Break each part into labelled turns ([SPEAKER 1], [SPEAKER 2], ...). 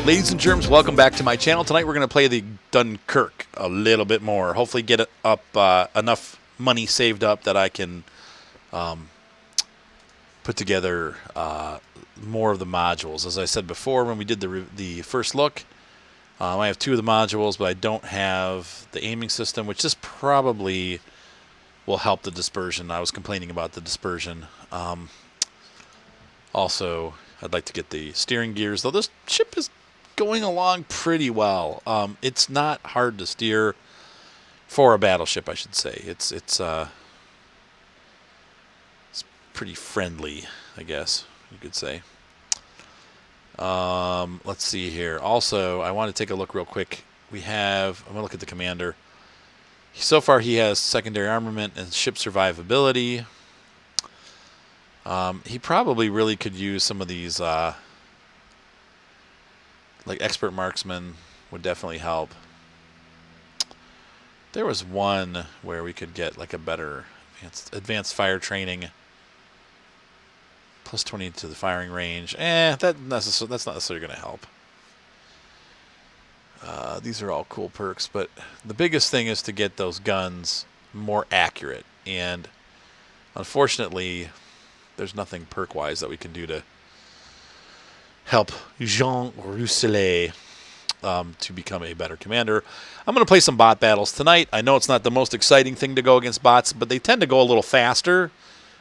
[SPEAKER 1] Ladies and germs, welcome back to my channel. Tonight we're going to play the Dunkerque a little bit more. Hopefully get up enough money saved up that I can put together more of the modules. As I said before when we did the first look, I have 2 of the modules, but I don't have the aiming system, which this probably will help the dispersion. I was complaining about the dispersion. Also, I'd like to get the steering gears, though this ship is going along pretty well. It's not hard to steer for a battleship, I should say. It's pretty friendly, I guess you could say. Let's see here. Also, I want to take a look real quick. I'm going to look at the commander. So far, he has secondary armament and ship survivability. He probably really could use some of these, like expert marksman would definitely help. There was one where we could get like a better advanced fire training. Plus 20 to the firing range. That's not necessarily going to help. These are all cool perks, but the biggest thing is to get those guns more accurate. And unfortunately, there's nothing perk-wise that we can do to help Jean Rousselet to become a better commander. I'm going to play some bot battles tonight. I know it's not the most exciting thing to go against bots, but they tend to go a little faster.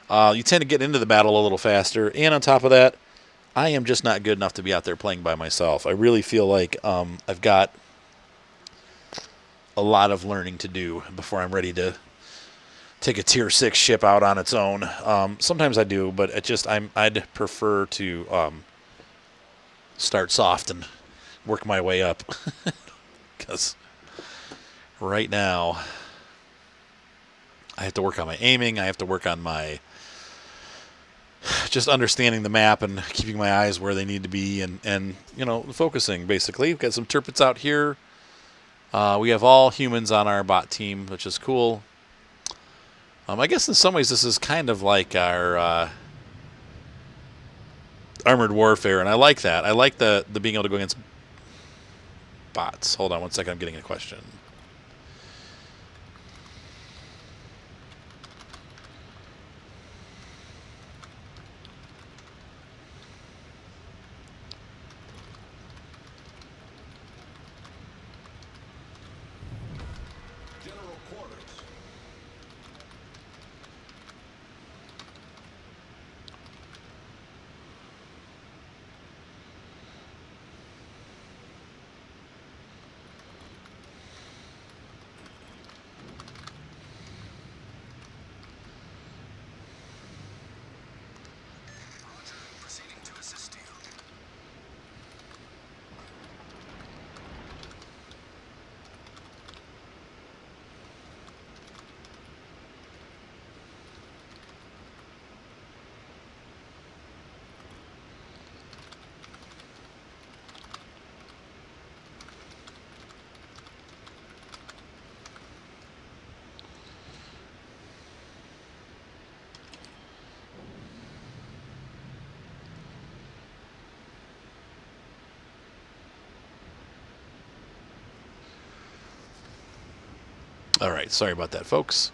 [SPEAKER 1] You tend to get into the battle a little faster. And on top of that, I am just not good enough to be out there playing by myself. I really feel like I've got a lot of learning to do before I'm ready to take a tier 6 ship out on its own. Sometimes I do, but I'd prefer to start soft and work my way up. Because right now, I have to work on my aiming. I have to work on my just understanding the map and keeping my eyes where they need to be and you know, focusing, basically. We've got some turpits out here. We have all humans on our bot team, which is cool. I guess in some ways this is kind of like our armored warfare, and I like that. I like the being able to go against bots. Hold on one second, I'm getting a question. All right, sorry about that, folks.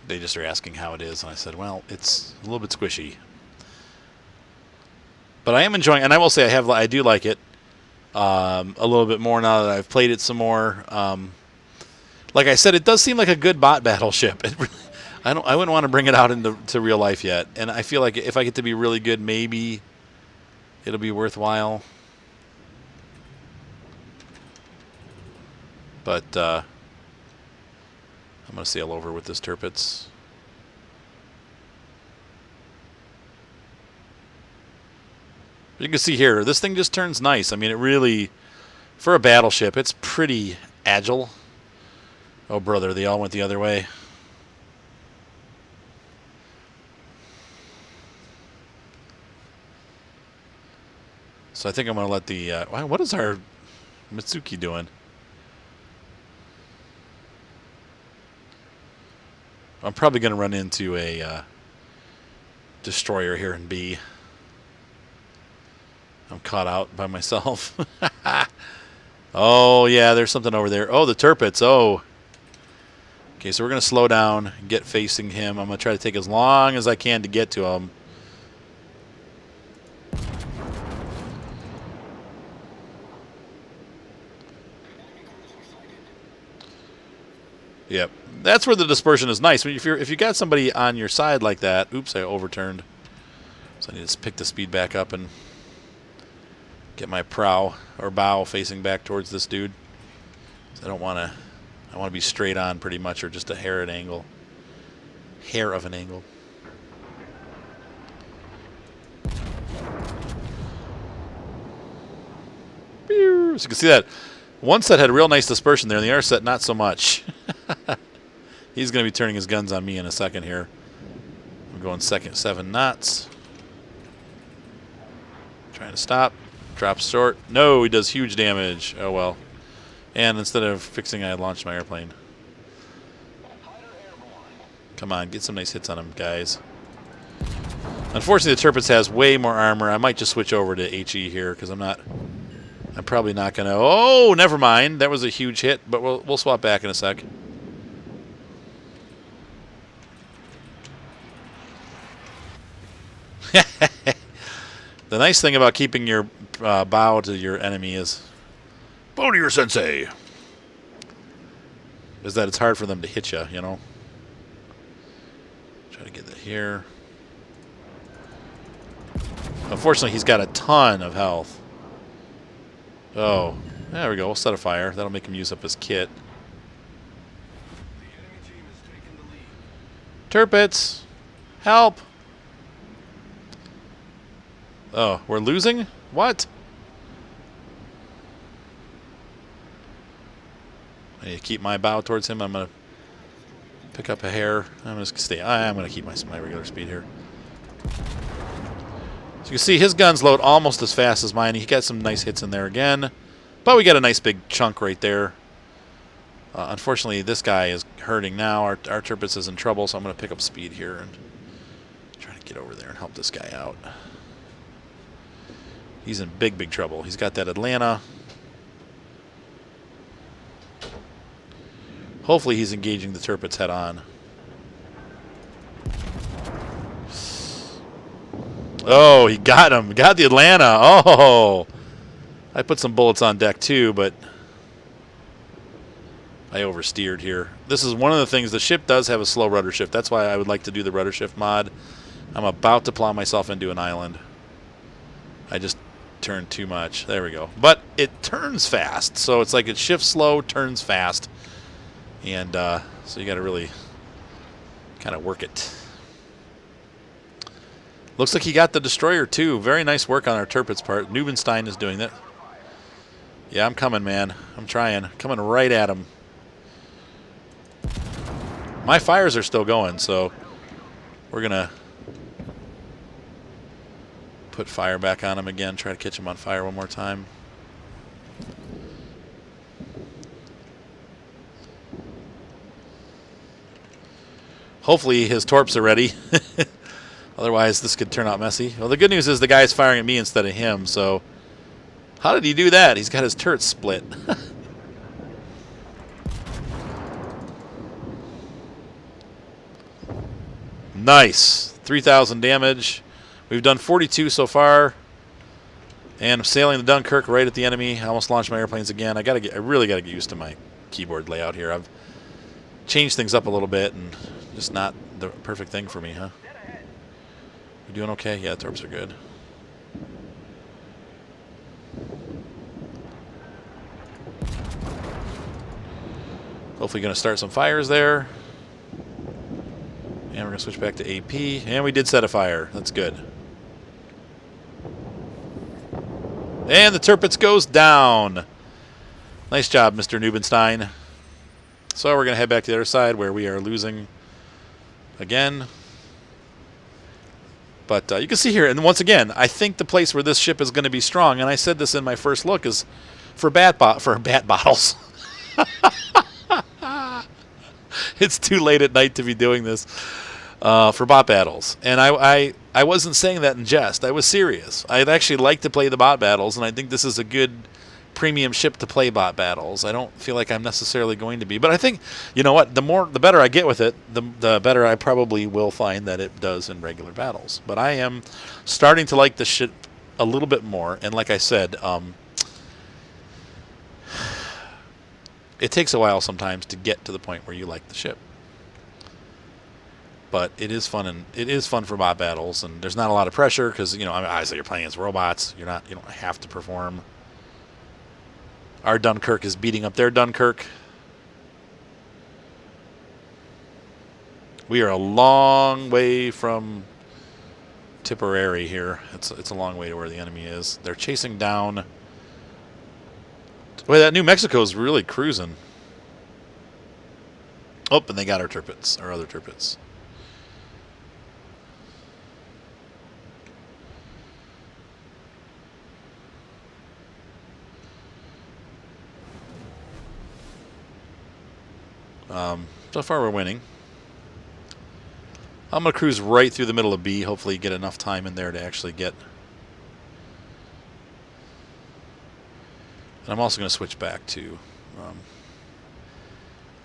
[SPEAKER 1] They just are asking how it is, and I said, well, it's a little bit squishy. But I am enjoying, and I will say I do like it a little bit more now that I've played it some more. Like I said, it does seem like a good bot battleship. I wouldn't want to bring it out into real life yet, and I feel like if I get to be really good, maybe it'll be worthwhile. But I'm going to sail over with this turpits. You can see here, this thing just turns nice. I mean, it really, for a battleship, it's pretty agile. Oh, brother, they all went the other way. So I think I'm going to let the... what is our Mitsuki doing? I'm probably going to run into a destroyer here in B. I'm caught out by myself. Oh, yeah, there's something over there. Oh, the turpits. Oh. Okay, so we're going to slow down and get facing him. I'm going to try to take as long as I can to get to him. Yep. That's where the dispersion is nice. If you got somebody on your side like that, oops, I overturned. So I need to pick the speed back up and get my prow or bow facing back towards this dude. So I don't want to. I want to be straight on pretty much, or just a hair of an angle. Hair of an angle. So you can see that one set had real nice dispersion there, and the other set not so much. He's going to be turning his guns on me in a second here. I'm going second 7 knots. Trying to stop. Drops short. No, he does huge damage. Oh well. And instead of fixing, I launched my airplane. Come on, get some nice hits on him, guys. Unfortunately, the Turpitz has way more armor. I might just switch over to HE here because I'm probably not going to. Oh, never mind. That was a huge hit, but we'll swap back in a sec. The nice thing about keeping your bow to your enemy is bow to your sensei. Is that it's hard for them to hit you, you know. Try to get that here. Unfortunately, he's got a ton of health. Oh, there we go. We'll set a fire. That'll make him use up his kit. Turpits, help! Oh, we're losing? What? I need to keep my bow towards him. I'm going to pick up a hair. I'm just stay. I'm going to keep my regular speed here. So you can see his guns load almost as fast as mine. He got some nice hits in there again. But we got a nice big chunk right there. Unfortunately, this guy is hurting now. Our Turpitz is in trouble, so I'm going to pick up speed here and try to get over there and help this guy out. He's in big, big trouble. He's got that Atlanta. Hopefully he's engaging the Turpitz head on. Oh, he got him. Got the Atlanta. Oh! I put some bullets on deck too, but I oversteered here. This is one of the things. The ship does have a slow rudder shift. That's why I would like to do the rudder shift mod. I'm about to plow myself into an island. I just turned too much. There we go. But it turns fast. So it's like it shifts slow, turns fast. And so you got to really kind of work it. Looks like he got the destroyer too. Very nice work on our Turpitz part. Nubenstein is doing that. Yeah, I'm coming, man. I'm trying. Coming right at him. My fires are still going, so we're going to put fire back on him again. Try to catch him on fire one more time. Hopefully his torps are ready. Otherwise, this could turn out messy. Well, the good news is the guy's firing at me instead of him, so how did he do that? He's got his turret split. Nice. 3,000 damage. We've done 42 so far. And I'm sailing the Dunkerque right at the enemy. I almost launched my airplanes again. I really got to get used to my keyboard layout here. I've changed things up a little bit, and just not the perfect thing for me, huh? You doing okay? Yeah, torps are good. Hopefully going to start some fires there. And we're going to switch back to AP. And we did set a fire. That's good. And the Turpitz goes down. Nice job, Mr. Nubenstein. So we're going to head back to the other side where we are losing again. But you can see here, and once again, I think the place where this ship is going to be strong, and I said this in my first look, is for bat bottles. It's too late at night to be doing this. For bot battles. And I I wasn't saying that in jest. I was serious. I'd actually like to play the bot battles, and I think this is a good premium ship to play bot battles. I don't feel like I'm necessarily going to be, but I think, you know what, the better I get with it, the better I probably will find that it does in regular battles. But I am starting to like the ship a little bit more, and like I said, it takes a while sometimes to get to the point where you like the ship. But it is fun, and it is fun for bot battles, and there's not a lot of pressure because, you know, obviously you're playing against robots. You don't have to perform. Our Dunkerque is beating up their Dunkerque. We are a long way from Tipperary here. It's a long way to where the enemy is. They're chasing down. Boy, that New Mexico is really cruising. Oh, and they got our Tirpitz, our other Tirpitz. So far we're winning. I'm going to cruise right through the middle of B, hopefully get enough time in there to actually get... And I'm also going to switch back to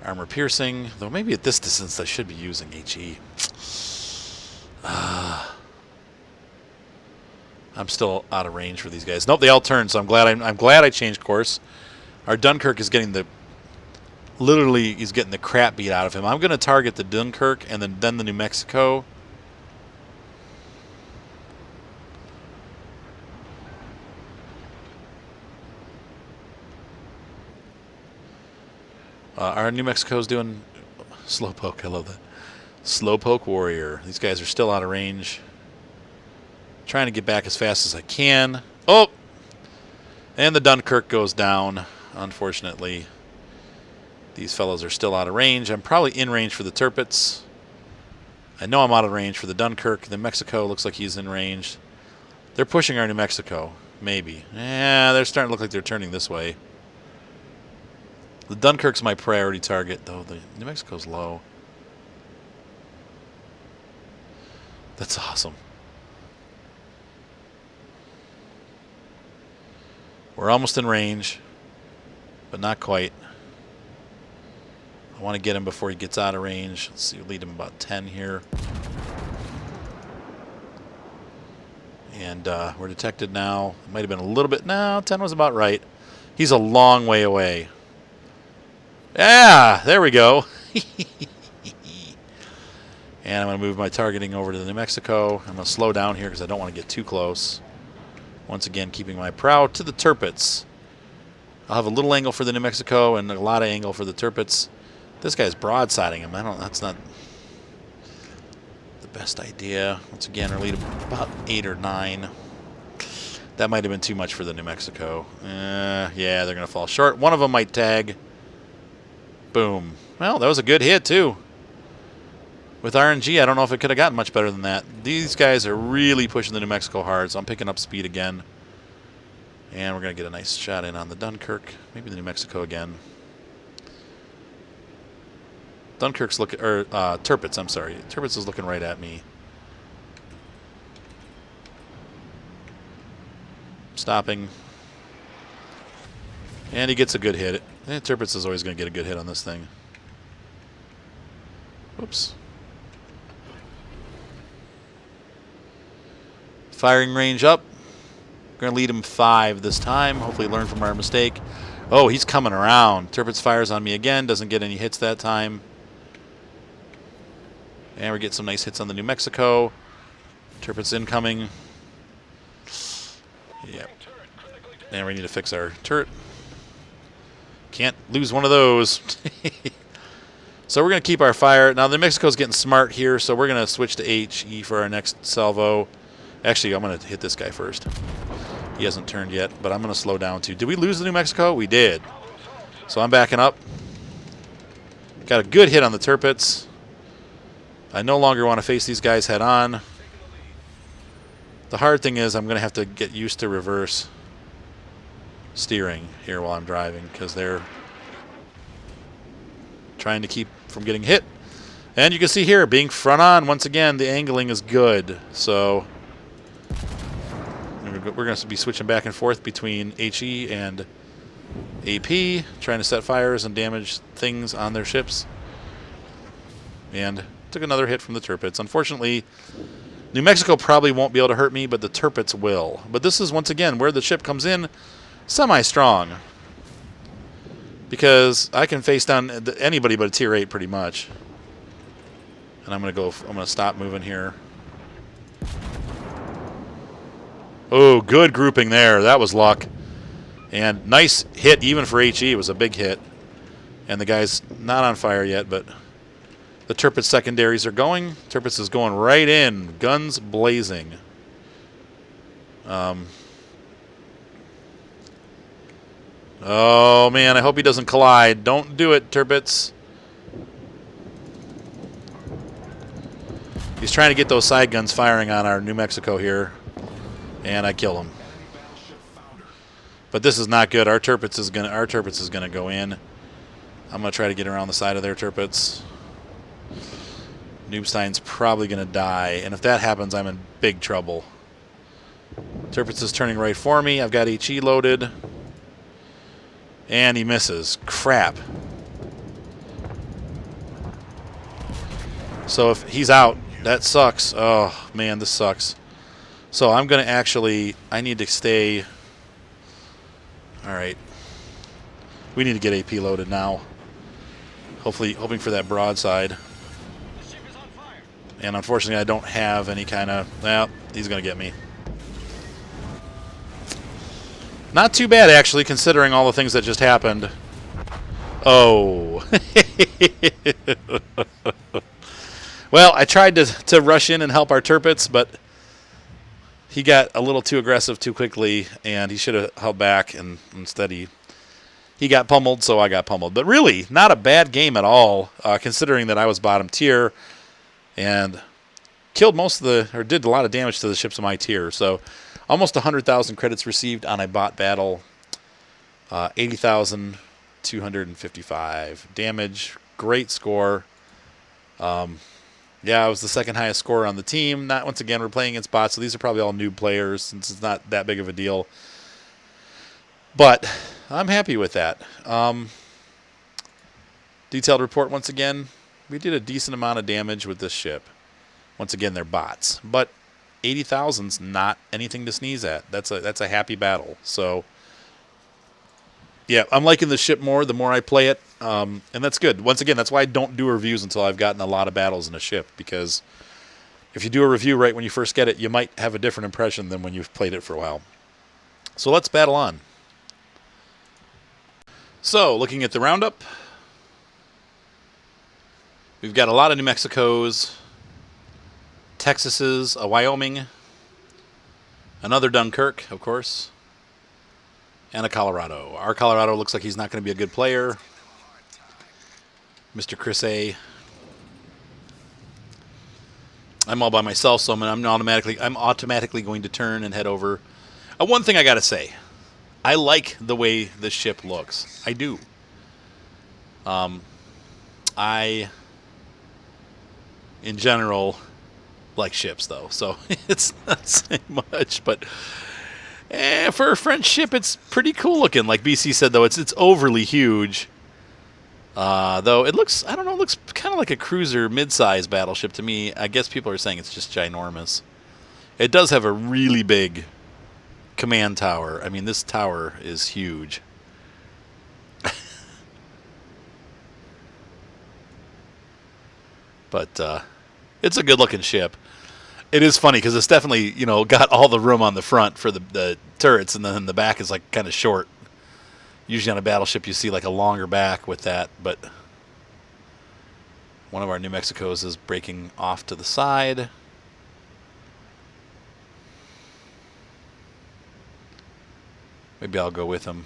[SPEAKER 1] armor piercing, though maybe at this distance I should be using HE. I'm still out of range for these guys. Nope, they all turned, so I'm glad I changed course. Our Dunkerque is getting the... Literally, he's getting the crap beat out of him. I'm going to target the Dunkerque and then the New Mexico. Our New Mexico's doing slowpoke. I love that. Slowpoke warrior. These guys are still out of range. Trying to get back as fast as I can. Oh! And the Dunkerque goes down, unfortunately. These fellows are still out of range. I'm probably in range for the Tirpitz. I know I'm out of range for the Dunkerque. The Mexico looks like he's in range. They're pushing our New Mexico. Maybe. Yeah, they're starting to look like they're turning this way. The Dunkerque's my priority target, though. The New Mexico's low. That's awesome. We're almost in range, but not quite. I want to get him before he gets out of range. Let's see, we'll lead him about 10 here. And we're detected now. It might have been a little bit. No, 10 was about right. He's a long way away. Yeah, there we go. And I'm going to move my targeting over to the New Mexico. I'm going to slow down here because I don't want to get too close. Once again, keeping my prow to the Tirpitz. I'll have a little angle for the New Mexico and a lot of angle for the Tirpitz. This guy's broadsiding him. That's not the best idea. Once again, we're leading about 8 or 9. That might have been too much for the New Mexico. Yeah, they're going to fall short. One of them might tag. Boom. Well, that was a good hit, too. With RNG, I don't know if it could have gotten much better than that. These guys are really pushing the New Mexico hard, so I'm picking up speed again. And we're going to get a nice shot in on the Dunkerque. Maybe the New Mexico again. Dunkerque's looking, or Tirpitz, I'm sorry. Tirpitz is looking right at me. Stopping. And he gets a good hit. Tirpitz is always going to get a good hit on this thing. Whoops. Firing range up. Going to lead him 5 this time. Hopefully learn from our mistake. Oh, he's coming around. Tirpitz fires on me again. Doesn't get any hits that time. And we get some nice hits on the New Mexico. Tirpitz incoming. Yep. And we need to fix our turret. Can't lose one of those. So we're going to keep our fire. Now, the New Mexico's getting smart here, so we're going to switch to HE for our next salvo. Actually, I'm going to hit this guy first. He hasn't turned yet, but I'm going to slow down too. Did we lose the New Mexico? We did. So I'm backing up. Got a good hit on the Tirpitz. I no longer want to face these guys head on. The hard thing is I'm going to have to get used to reverse steering here while I'm driving because they're trying to keep from getting hit. And you can see here, being front on, once again, the angling is good. So we're going to be switching back and forth between HE and AP, trying to set fires and damage things on their ships. And took another hit from the Tirpitz. Unfortunately, New Mexico probably won't be able to hurt me, but the Tirpitz will. But this is, once again, where the ship comes in semi-strong. Because I can face down anybody but a tier 8 pretty much. And I'm going to stop moving here. Oh, good grouping there. That was luck. And nice hit even for HE. It was a big hit. And the guy's not on fire yet, but the Tirpitz secondaries are going. Tirpitz is going right in. Guns blazing. Oh, man, I hope he doesn't collide. Don't do it, Tirpitz. He's trying to get those side guns firing on our New Mexico here. And I kill him. But this is not good. Our Tirpitz is gonna go in. I'm gonna try to get around the side of their Tirpitz. Noobstein's probably gonna die, and if that happens, I'm in big trouble. Tirpitz is turning right for me. I've got HE loaded. And he misses. Crap. So if he's out, that sucks. Oh, man, this sucks. So I'm going to actually... I need to stay... Alright. We need to get AP loaded now. Hopefully, hoping for that broadside. And unfortunately, I don't have any kind of... Well, he's going to get me. Not too bad, actually, considering all the things that just happened. Oh. Well, I tried to rush in and help our Tirpitz, but he got a little too aggressive too quickly, and he should have held back, and instead he got pummeled, so I got pummeled. But really, not a bad game at all, considering that I was bottom tier and killed most of the, or did a lot of damage to the ships in my tier. So almost 100,000 credits received on a bot battle, 80,255 damage. Great score. Yeah, I was the second highest scorer on the team. Not once again, we're playing against bots, so these are probably all noob players since it's not that big of a deal. But I'm happy with that. Detailed report once again. We did a decent amount of damage with this ship. Once again, they're bots, but 80,000's not anything to sneeze at. That's a happy battle. So yeah, I'm liking the ship more the more I play it, and that's good. Once again, that's why I don't do reviews until I've gotten a lot of battles in a ship, because if you do a review right when you first get it, you might have a different impression than when you've played it for a while. So let's battle on. So, looking at the roundup, we've got a lot of New Mexicos, Texases, a Wyoming, another Dunkerque, of course, and a Colorado. Our Colorado looks like he's not going to be a good player. Mr. Chris A. I'm all by myself, so I'm automatically going to turn and head over. One thing I got to say, I like the way this ship looks. I do. I, in general, like ships, though, so it's not saying much, but for a French ship, it's pretty cool looking. Like BC said, though, it's overly huge. Though it looks, I don't know, it looks kind of like a cruiser mid-size battleship to me. I guess people are saying it's just ginormous. It does have a really big command tower. I mean, this tower is huge. But it's a good-looking ship. It is funny because it's definitely, you know, got all the room on the front for the turrets, and then the back is like kind of short. Usually on a battleship you see like a longer back with that, but one of our New Mexicos is breaking off to the side. Maybe I'll go with him.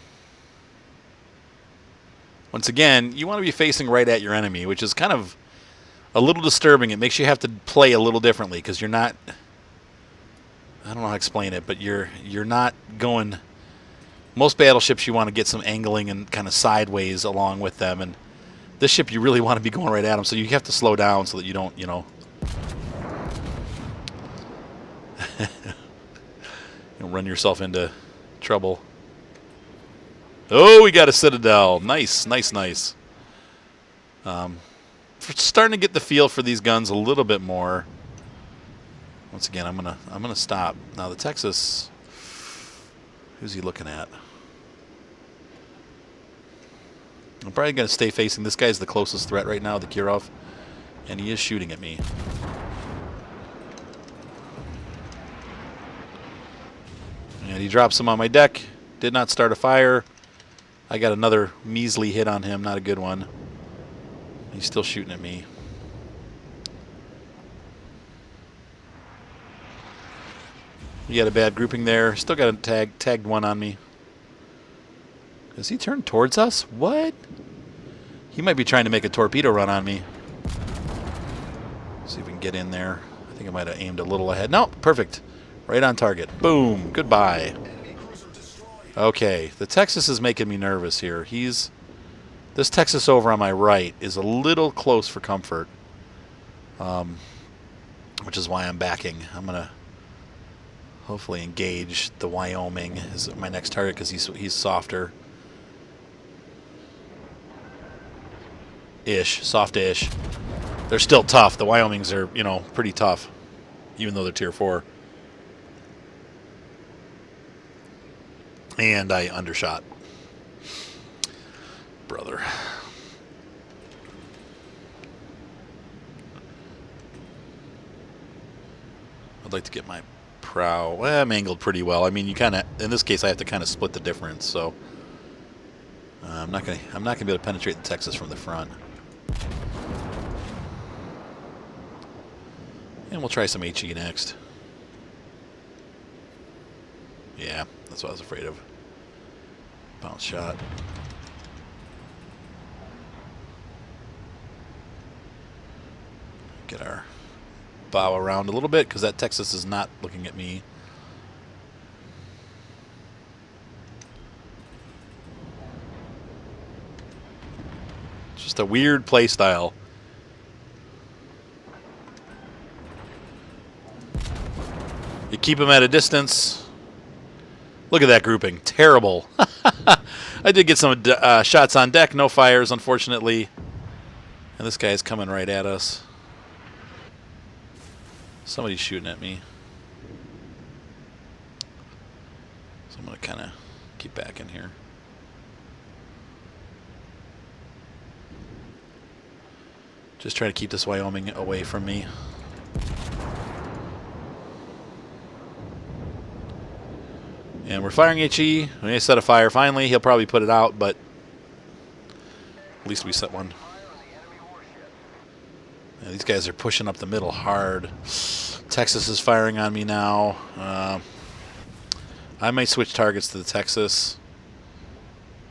[SPEAKER 1] Once again, you want to be facing right at your enemy, which is kind of a little disturbing. It makes you have to play a little differently because you're not, I don't know how to explain it, but you're not going, most battleships you want to get some angling and kind of sideways along with them, and This ship, you really want to be going right at them, so you have to slow down so that you don't, you know, you don't run yourself into trouble. Oh, we got a citadel. Nice, nice, nice. Starting to get the feel for these guns a little bit more. Once again, I'm gonna stop now. The Texas. Who's he looking at? I'm probably gonna stay facing. This guy's the closest threat right now, the Kirov, and he is shooting at me. And he drops him on my deck. Did not start a fire. I got another measly hit on him. Not a good one. He's still shooting at me. You got a bad grouping there. Still got a tagged one on me. Does he turn towards us? What? He might be trying to make a torpedo run on me. See if we can get in there. I think I might have aimed a little ahead. No, perfect. Right on target. Boom. Goodbye. Okay, the Texas is making me nervous here. This Texas over on my right is a little close for comfort, which is why I'm backing. I'm gonna hopefully engage the Wyoming as my next target because he's softer. Soft-ish. They're still tough. The Wyomings are, you know, pretty tough, even though they're tier 4. And I undershot. Brother. I'd like to get my prow. Well, I'm angled pretty well. I mean, you kind of, in this case, I have to kind of split the difference. So I'm not gonna be able to penetrate the Texas from the front. And we'll try some HE next. Yeah, that's what I was afraid of. Bounce shot. Get our bow around a little bit because that Texas is not looking at me. It's just a weird play style. You keep him at a distance. Look at that grouping. Terrible. I did get some shots on deck. No fires, unfortunately. And this guy is coming right at us. Somebody's shooting at me. So I'm going to kind of keep back in here. Just try to keep this Wyoming away from me. And we're firing HE. We need to set a fire finally. He'll probably put it out, but at least we set one. Yeah, these guys are pushing up the middle hard. Texas is firing on me now. I might switch targets to the Texas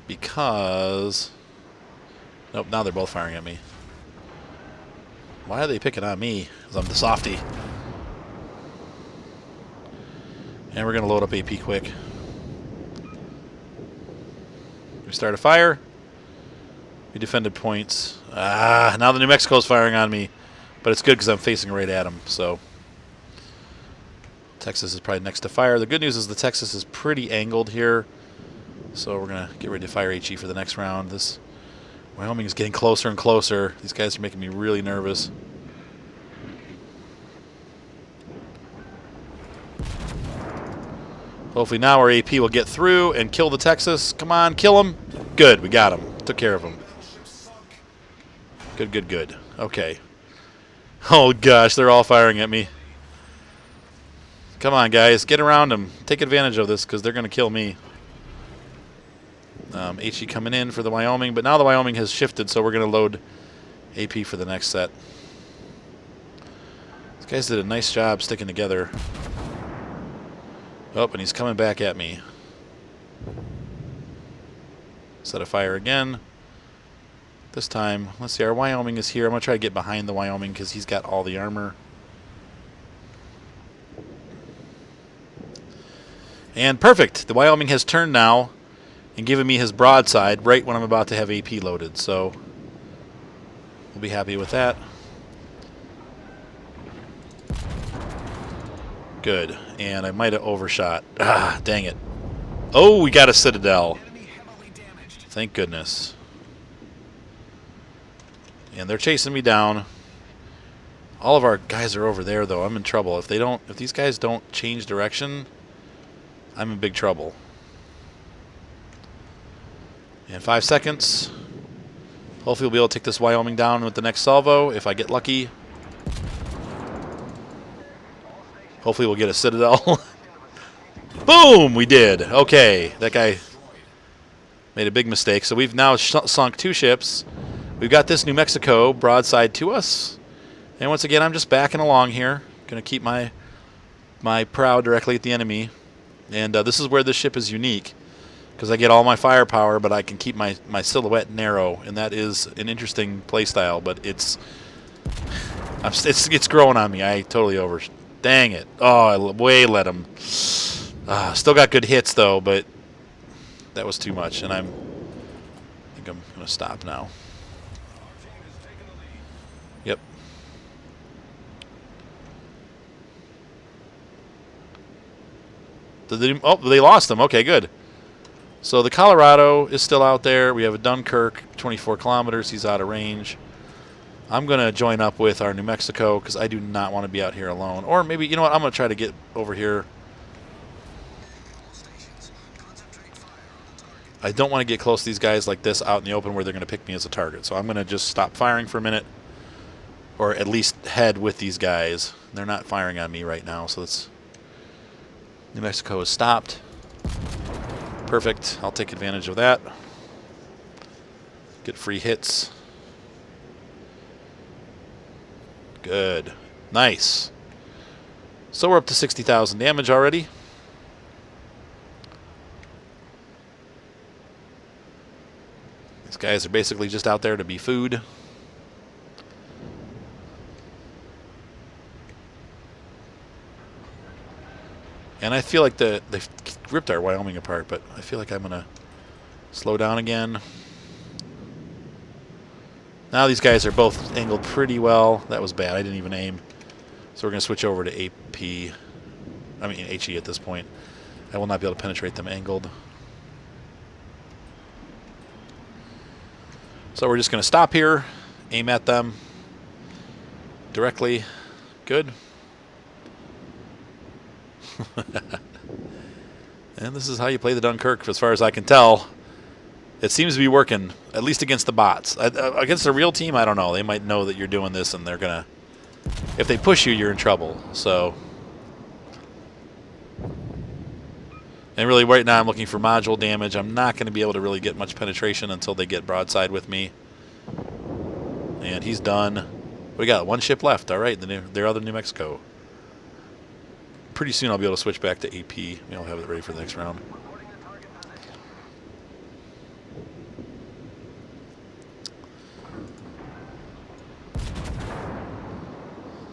[SPEAKER 1] because... Nope, now they're both firing at me. Why are they picking on me? Because I'm the softy. And we're going to load up AP quick. We start a fire. We defended points. Now the New Mexico's firing on me. But it's good because I'm facing right at them. So Texas is probably next to fire. The good news is the Texas is pretty angled here. So we're going to get ready to fire HE for the next round. This Wyoming is getting closer and closer. These guys are making me really nervous. Hopefully now our AP will get through and kill the Texas. Come on, kill him. Good, we got him. Took care of him. Good, good, good. Okay. Oh, gosh, they're all firing at me. Come on, guys. Get around them. Take advantage of this because they're going to kill me. HE coming in for the Wyoming, but now the Wyoming has shifted, so we're going to load AP for the next set. These guys did a nice job sticking together. Oh, and he's coming back at me. Set a fire again. This time, let's see, our Wyoming is here. I'm going to try to get behind the Wyoming because he's got all the armor. And perfect. The Wyoming has turned now and given me his broadside right when I'm about to have AP loaded. So be happy with that. Good. And I might have overshot. Ah, dang it. Oh, we got a Citadel. Thank goodness. And they're chasing me down. All of our guys are over there, though. I'm in trouble. If these guys don't change direction, I'm in big trouble. And 5 seconds. Hopefully we'll be able to take this Wyoming down with the next salvo if I get lucky. Hopefully we'll get a Citadel. Boom! We did. Okay, that guy made a big mistake. So we've now sunk 2 ships. We've got this New Mexico broadside to us. And once again, I'm just backing along here. Going to keep my prow directly at the enemy. And this is where this ship is unique, because I get all my firepower, but I can keep my silhouette narrow, and that is an interesting playstyle. But it's growing on me. I totally dang it! Oh, I way let him. Still got good hits though, but that was too much, and I think I'm gonna stop now. Yep. Oh, they lost them. Okay, good. So the Colorado is still out there. We have a Dunkerque, 24 kilometers. He's out of range. I'm going to join up with our New Mexico because I do not want to be out here alone. Or maybe, you know what, I'm going to try to get over here. I don't want to get close to these guys like this out in the open where they're going to pick me as a target. So I'm going to just stop firing for a minute, or at least head with these guys. They're not firing on me right now, so that's... New Mexico is stopped. Perfect. I'll take advantage of that. Get free hits. Good. Nice. So we're up to 60,000 damage already. These guys are basically just out there to be food. And I feel like they've ripped our Wyoming apart, but I feel like I'm going to slow down again. Now these guys are both angled pretty well. That was bad. I didn't even aim. So we're going to switch over to HE at this point. I will not be able to penetrate them angled. So we're just going to stop here, aim at them directly. Good. And this is how you play the Dunkerque, as far as I can tell. It seems to be working, at least against the bots. Against a real team, I don't know. They might know that you're doing this, and they're going to... If they push you, you're in trouble. So... And really, right now, I'm looking for module damage. I'm not going to be able to really get much penetration until they get broadside with me. And he's done. We got 1 ship left. All right, their other New Mexico. Pretty soon I'll be able to switch back to AP. I'll have it ready for the next round.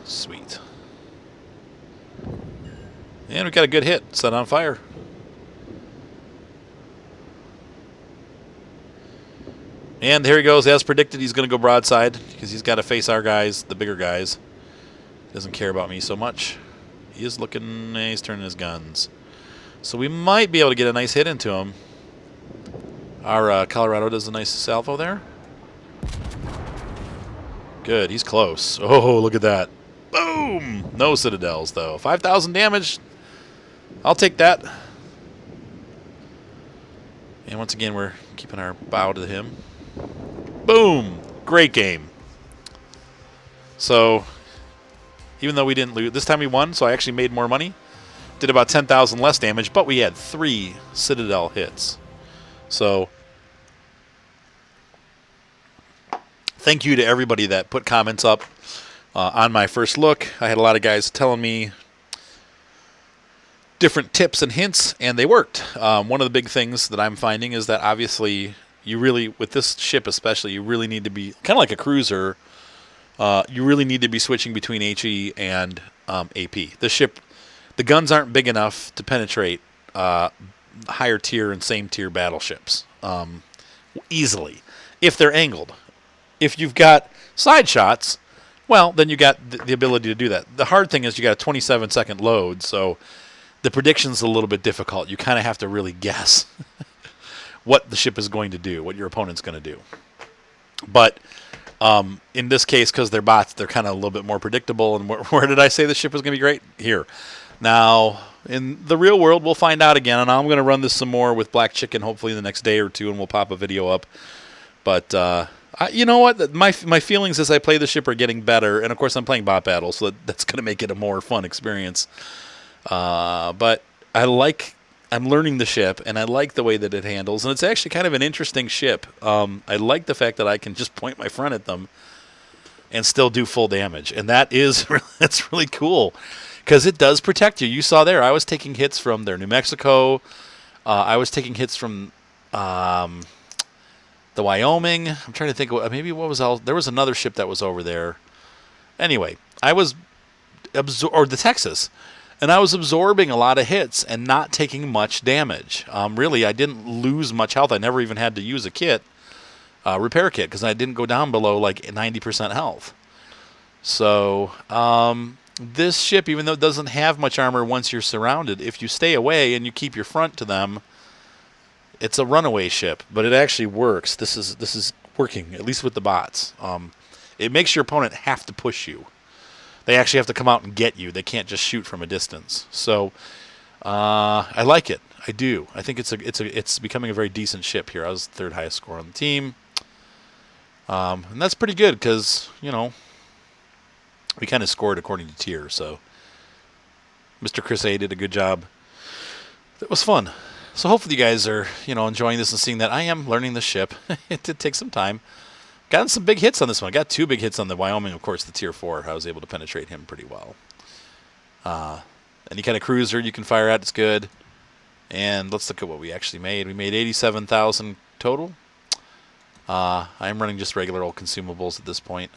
[SPEAKER 1] Sweet. And we got a good hit. Set on fire. And there he goes. As predicted, he's going to go broadside because he's got to face our guys, the bigger guys. He doesn't care about me so much. He is looking, he's turning his guns. So we might be able to get a nice hit into him. Our Colorado does a nice salvo there. Good, he's close. Oh, look at that. Boom! No Citadels, though. 5,000 damage. I'll take that. And once again, we're keeping our bow to him. Boom! Great game. So... Even though we didn't lose, this time we won, so I actually made more money. Did about 10,000 less damage, but we had 3 Citadel hits. So, thank you to everybody that put comments up on my first look. I had a lot of guys telling me different tips and hints, and they worked. One of the big things that I'm finding is that obviously, you really, with this ship especially, you really need to be, kind of like a cruiser, you really need to be switching between HE and AP. The guns aren't big enough to penetrate higher tier and same tier battleships easily if they're angled. If you've got side shots, well, then you got the ability to do that. The hard thing is you got a 27-second load, so the prediction's a little bit difficult. You kind of have to really guess what the ship is going to do, what your opponent's going to do. But in this case, because they're bots, they're kind of a little bit more predictable. And where did I say the ship was going to be great? Here. Now, in the real world, we'll find out again, and I'm going to run this some more with Black Chicken hopefully the next day or two, and we'll pop a video up. But you know what? My feelings as I play the ship are getting better, and of course I'm playing bot battle, so that's going to make it a more fun experience. But I'm learning the ship, and I like the way that it handles, and it's actually kind of an interesting ship. I like the fact that I can just point my front at them and still do full damage, and that's really cool because it does protect you. You saw there, I was taking hits from their New Mexico. I was taking hits from the Wyoming. I'm trying to think, maybe what was else? There was another ship that was over there. Anyway, I was or the Texas. And I was absorbing a lot of hits and not taking much damage. Really, I didn't lose much health. I never even had to use a kit, repair kit, because I didn't go down below like 90% health. So this ship, even though it doesn't have much armor once you're surrounded, if you stay away and you keep your front to them, it's a runaway ship. But it actually works. This is working, at least with the bots. It makes your opponent have to push you. They actually have to come out and get you. They can't just shoot from a distance. So I like it. I do. I think it's becoming a very decent ship here. I was the third highest score on the team, and that's pretty good because we kind of scored according to tier. So Mr. Chris A did a good job. It was fun. So hopefully you guys are enjoying this and seeing that I am learning the ship. It did take some time. Gotten some big hits on this one. I got 2 big hits on the Wyoming, of course, the Tier 4. I was able to penetrate him pretty well. Any kind of cruiser you can fire at is good. And let's look at what we actually made. We made 87,000 total. I'm running just regular old consumables at this point.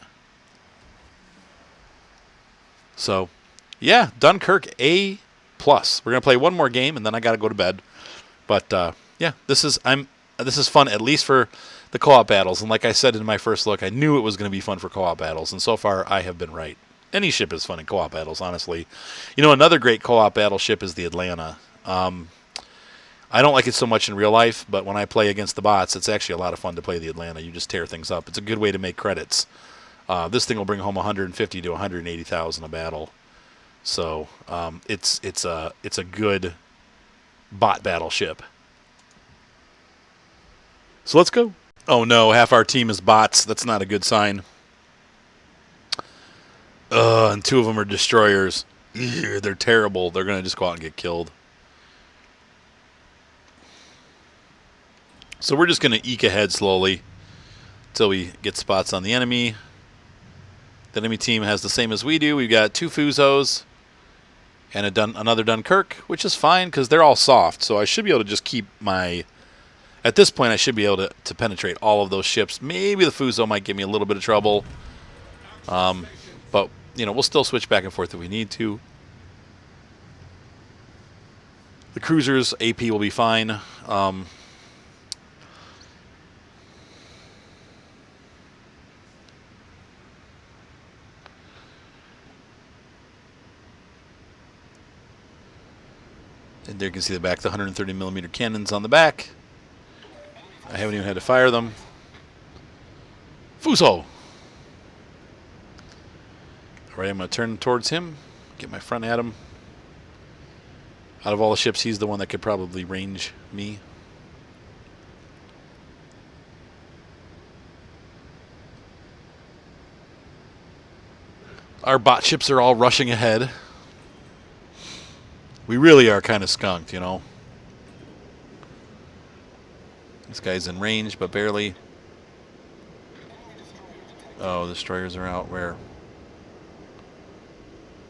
[SPEAKER 1] So, yeah, Dunkirk A+. We're going to play one more game, and then I got to go to bed. But, yeah, this is fun, at least for the co-op battles. And like I said in my first look, I knew it was going to be fun for co-op battles, and so far I have been right. Any ship is fun in co-op battles, honestly. Another great co-op battle ship is the Atlanta. I don't like it so much in real life, but when I play against the bots, it's actually a lot of fun to play the Atlanta. You just tear things up. It's a good way to make credits. This thing will bring home 150 to 180,000 a battle. So it's a good bot battle ship. So let's go. Oh no, half our team is bots. That's not a good sign. And 2 of them are destroyers. Ew, they're terrible. They're going to just go out and get killed. So we're just going to eke ahead slowly until we get spots on the enemy. The enemy team has the same as we do. We've got 2 Fuzos and another Dunkirk, which is fine because they're all soft. So I should be able to just keep my... At this point, I should be able to penetrate all of those ships. Maybe the Fuso might give me a little bit of trouble. But, we'll still switch back and forth if we need to. The cruisers, AP will be fine. And there you can see the back, the 130mm cannons on the back. I haven't even had to fire them. Fuso! Alright, I'm going to turn towards him. Get my front at him. Out of all the ships, he's the one that could probably range me. Our bot ships are all rushing ahead. We really are kind of skunked, This guy's in range, but barely. Oh, the destroyers are out. Where?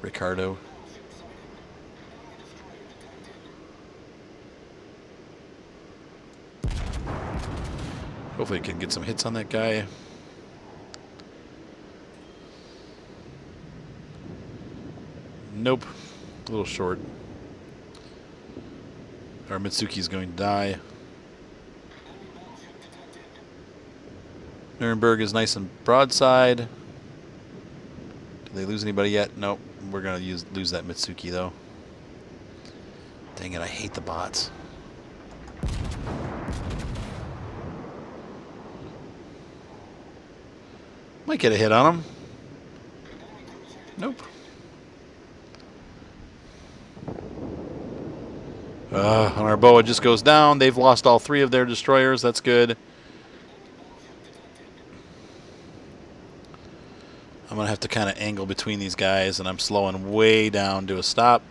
[SPEAKER 1] Ricardo. Hopefully we can get some hits on that guy. Nope. A little short. Our Mitsuki's going to die. Nuremberg is nice and broadside. Did they lose anybody yet? Nope. We're going to lose that Mitsuki, though. Dang it, I hate the bots. Might get a hit on him. Nope. And our boa just goes down. They've lost all 3 of their destroyers. That's good. I'm going to have to kind of angle between these guys, and I'm slowing way down to a stop.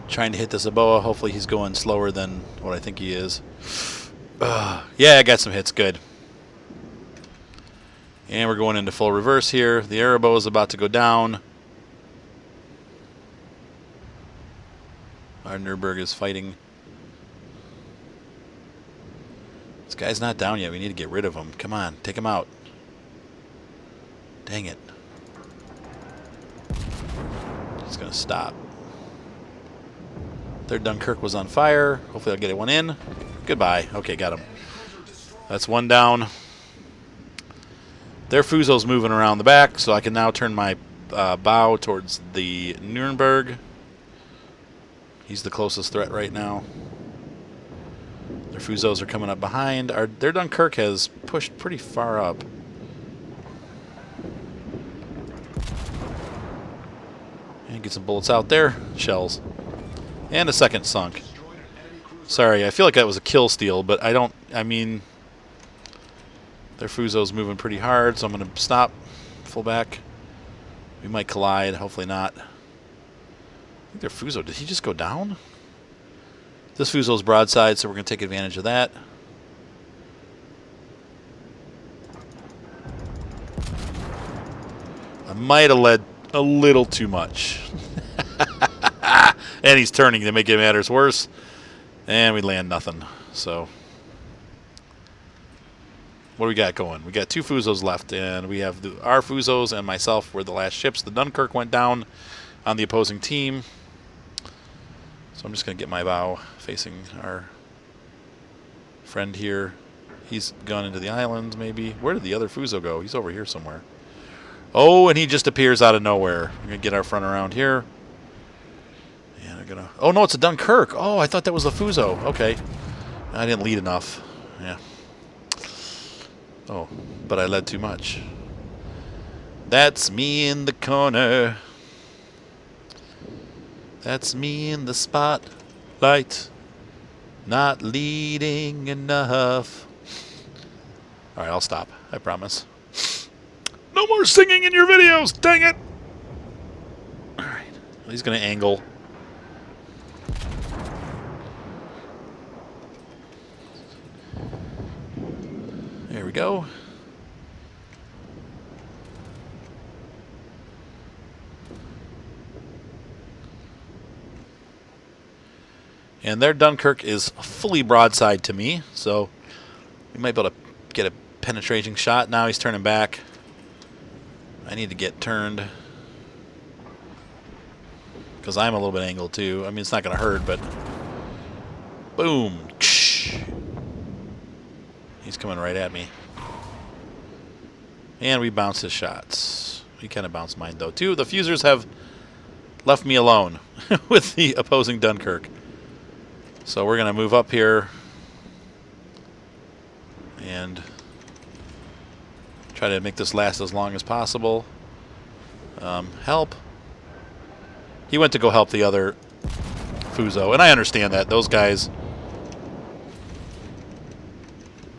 [SPEAKER 1] Trying to hit this Aboa. Hopefully he's going slower than what I think he is. Yeah, I got some hits. Good. And we're going into full reverse here. The Arabo is about to go down. Our Nuremberg is fighting. This guy's not down yet. We need to get rid of him. Come on, take him out. Dang it. He's going to stop. Their Dunkirk was on fire. Hopefully I'll get one in. Goodbye. Okay, got him. That's one down. Their Fuso's moving around the back, so I can now turn my bow towards the Nuremberg. He's the closest threat right now. Their Fusos are coming up behind. Their Dunkirk has pushed pretty far up. And get some bullets out there. Shells. And a second sunk. Sorry, I feel like that was a kill steal, but I mean, their Fuso's moving pretty hard, so I'm going to stop. Full back. We might collide, hopefully not. I think their Fuso, did he just go down? This Fuso's broadside, so we're going to take advantage of that. I might have led a little too much. And he's turning to make it matters worse. And we land nothing. So, what do we got going? We got 2 Fusos left, and we have our Fusos and myself were the last ships. The Dunkirk went down on the opposing team. So I'm just going to get my bow facing our friend here. He's gone into the islands, maybe. Where did the other Fuso go? He's over here somewhere. Oh, and he just appears out of nowhere. We're going to get our front around here. And we're going to... Oh, no, it's a Dunkirk. Oh, I thought that was the Fuso. Okay. I didn't lead enough. Yeah. Oh, but I led too much. That's me in the corner. That's me in the spotlight. Not leading enough. All right, I'll stop. I promise. No more singing in your videos. Dang it. All right. He's going to angle. There we go. And their Dunkirk is fully broadside to me, so we might be able to get a penetrating shot. Now he's turning back. I need to get turned because I'm a little bit angled too. I mean, it's not going to hurt, but boom. He's coming right at me. And we bounce his shots. We kind of bounced mine though too. The fusers have left me alone with the opposing Dunkirk. So we're going to move up here and try to make this last as long as possible. Help. He went to go help the other Fuso, and I understand that. Those guys...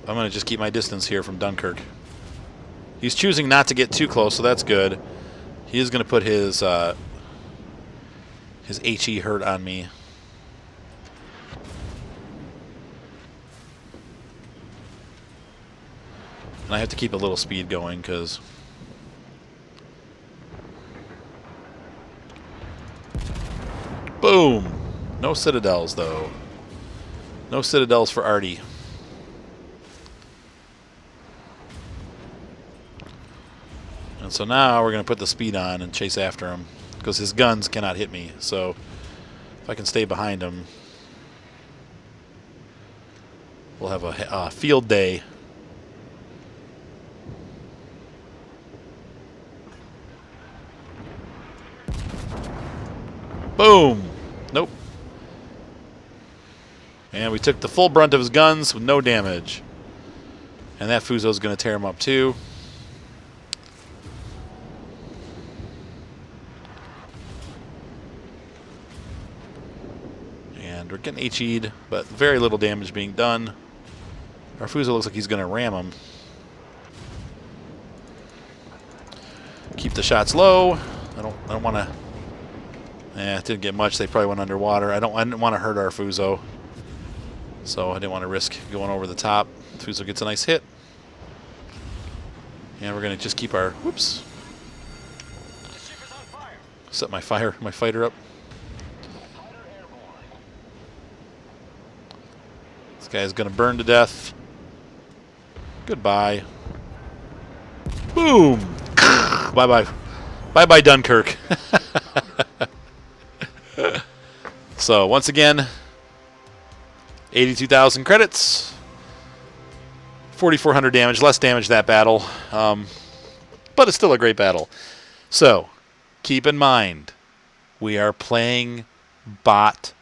[SPEAKER 1] I'm going to just keep my distance here from Dunkirk. He's choosing not to get too close, so that's good. He is going to put his HE hurt on me. And I have to keep a little speed going because boom! No citadels though. No citadels for Artie. And so now we're going to put the speed on and chase after him because his guns cannot hit me. So if I can stay behind him. We'll have a field day. Boom! Nope. And we took the full brunt of his guns with no damage. And that Fuzo's going to tear him up too. And we're getting HE'd, but very little damage being done. Our Fuzo looks like he's going to ram him. Keep the shots low. I don't want to. It didn't get much. They probably went underwater. I didn't want to hurt our Fuzo, so I didn't want to risk going over the top. Fuzo gets a nice hit, and we're gonna just keep our whoops. Set my fighter up. This guy's gonna burn to death. Goodbye. Boom. Bye bye. Bye bye Dunkirk. So once again, 82,000 credits, 4,400 damage, less damage that battle, but it's still a great battle. So keep in mind, we are playing bot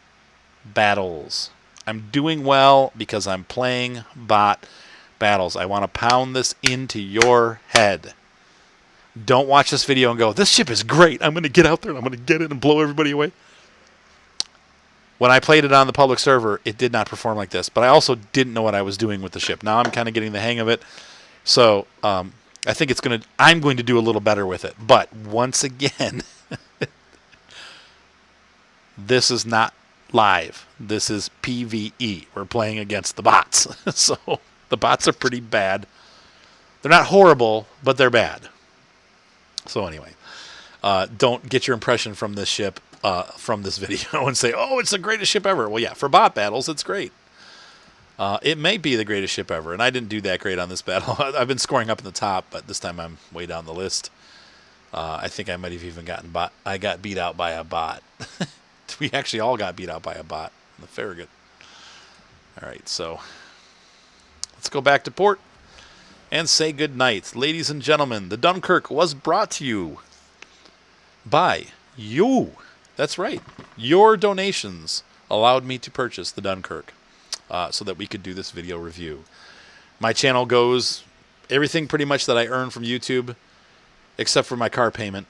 [SPEAKER 1] battles. I'm doing well because I'm playing bot battles. I want to pound this into your head. Don't watch this video and go, this ship is great. I'm going to get out there and I'm going to get it and blow everybody away. When I played it on the public server, it did not perform like this. But I also didn't know what I was doing with the ship. Now I'm kind of getting the hang of it. So I think I'm going to do a little better with it. But once again, this is not live. This is PvE. We're playing against the bots. So the bots are pretty bad. They're not horrible, but they're bad. So anyway, don't get your impression from this ship from this video and say, oh, it's the greatest ship ever. Well, yeah, for bot battles, it's great. It may be the greatest ship ever, and I didn't do that great on this battle. I've been scoring up in the top, but this time I'm way down the list. I think I might have even I got beat out by a bot. We actually all got beat out by a bot in the Farragut. All right, so let's go back to port and say good night. Ladies and gentlemen, the Dunkirk was brought to you by you. That's right. Your donations allowed me to purchase the Dunkirk so that we could do this video review. My channel goes, everything pretty much that I earn from YouTube, except for my car payment,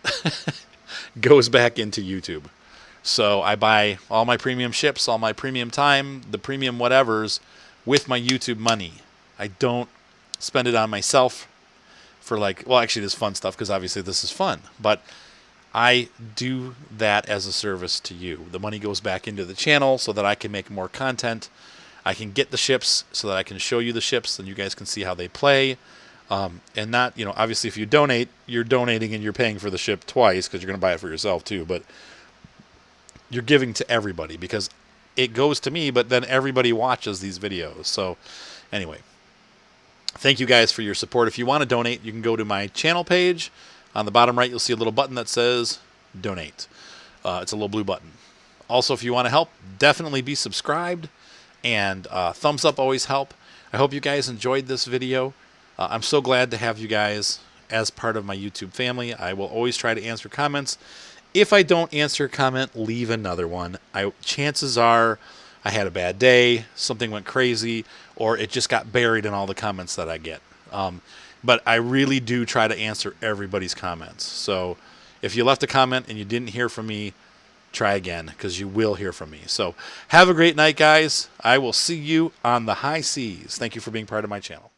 [SPEAKER 1] goes back into YouTube. So I buy all my premium ships, all my premium time, the premium whatevers with my YouTube money. I don't spend it on myself for actually this fun stuff because obviously this is fun, but I do that as a service to you. The money goes back into the channel so that I can make more content. I can get the ships so that I can show you the ships and you guys can see how they play. And not, obviously if you donate, you're donating and you're paying for the ship twice because you're going to buy it for yourself too. But you're giving to everybody because it goes to me, but then everybody watches these videos. So anyway, thank you guys for your support. If you want to donate, you can go to my channel page. On the bottom right, you'll see a little button that says donate. It's a little blue button. Also, if you want to help, definitely be subscribed. And thumbs up always help. I hope you guys enjoyed this video. I'm so glad to have you guys as part of my YouTube family. I will always try to answer comments. If I don't answer a comment, leave another one. Chances are I had a bad day, something went crazy, or it just got buried in all the comments that I get. But I really do try to answer everybody's comments. So if you left a comment and you didn't hear from me, try again because you will hear from me. So have a great night, guys. I will see you on the high seas. Thank you for being part of my channel.